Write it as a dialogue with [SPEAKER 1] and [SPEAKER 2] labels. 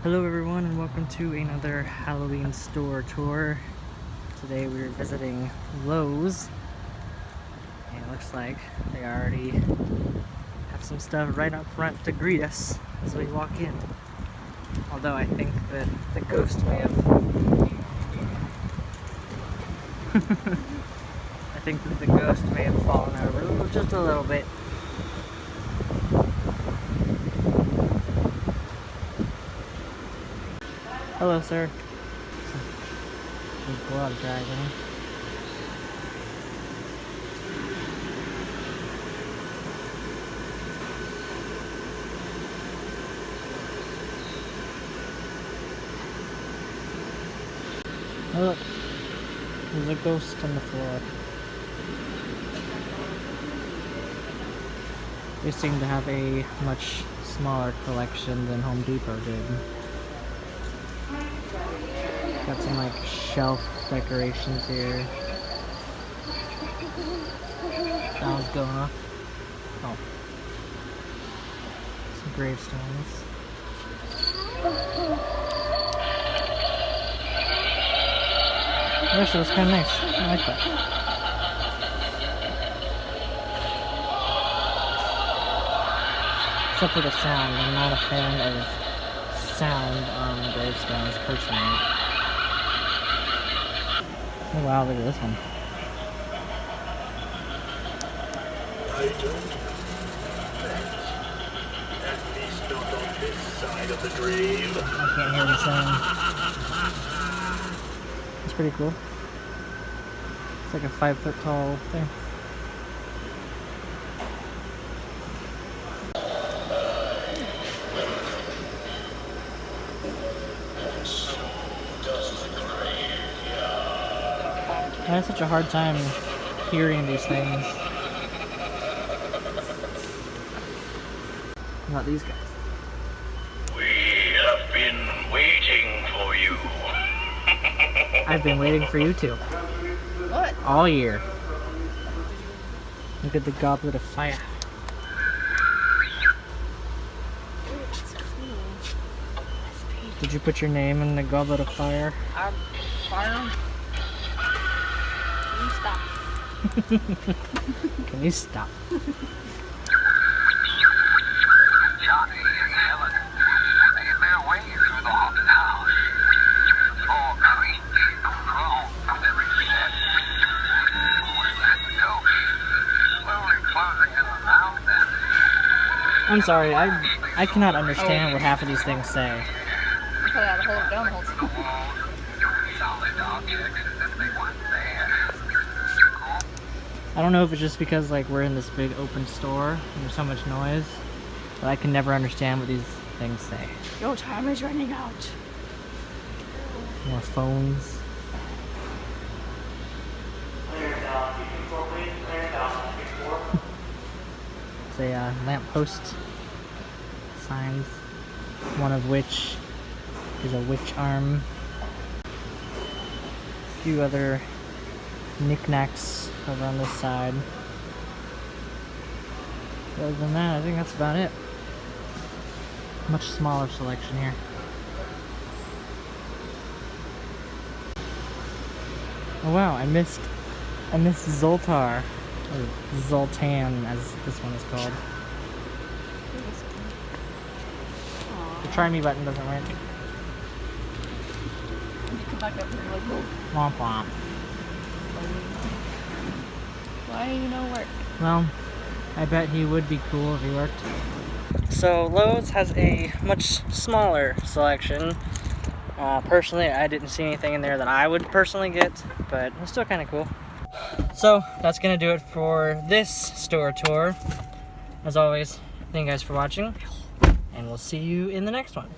[SPEAKER 1] Hello everyone and welcome to another Halloween store tour. Today we're visiting Lowe's and it looks like they already have some stuff right up front to greet us as we walk in. Although I think that the ghost may have I think that the ghost may have fallen over just a little bit. Hello, sir. There's blood dragging. Oh, look. There's a ghost on the floor. They seem to have a much smaller collection than Home Depot did. Got some like shelf decorations here. That one's going off. Oh. Some gravestones. Actually, that's kind of nice. I like that. Except for the sound. I'm not a fan of sound on gravestones personally. Oh wow, look at this one.
[SPEAKER 2] I don't. At least not on this side of the grave.
[SPEAKER 1] I can't hear the sound. It's pretty cool. It's like a 5-foot tall thing. I had such a hard time hearing these things. Not these guys.
[SPEAKER 2] We have been waiting for you.
[SPEAKER 1] I've been waiting for you too.
[SPEAKER 3] What?
[SPEAKER 1] All year. Look at the goblet of fire.
[SPEAKER 3] Ooh, it's cool. That's pretty.
[SPEAKER 1] Did you put your name in the goblet of fire?
[SPEAKER 3] Fire. Can you stop?
[SPEAKER 1] Can you stop?
[SPEAKER 2] Johnny and Helen made their way through the haunted house. The floor creaked and groaned with every step. Was that the ghost slowly closing in around them?
[SPEAKER 1] I'm sorry, I cannot understand what half of these things say.
[SPEAKER 3] You probably had to hold it down the whole time.
[SPEAKER 2] Solid objects as if they weren't there.
[SPEAKER 1] I don't know if it's just because like we're in this big open store and there's so much noise, but I can never understand what these things say.
[SPEAKER 3] Your time is running out.
[SPEAKER 1] More phones. It's a lamppost signs, one of which is a witch arm. A few other knickknacks over on this side. Other than that, I think that's about it. Much smaller selection here. Oh wow, I missed Zoltar, or Zoltan as this one is called. The try me button doesn't work.
[SPEAKER 3] Come back up and be like, whoa.
[SPEAKER 1] Womp womp.
[SPEAKER 3] Why do you know work?
[SPEAKER 1] Well, I bet he would be cool if he worked. So Lowe's has a much smaller selection. Personally, I didn't see anything in there that I would personally get, but it's still kind of cool. So that's gonna do it for this store tour. As always, thank you guys for watching, and we'll see you in the next one.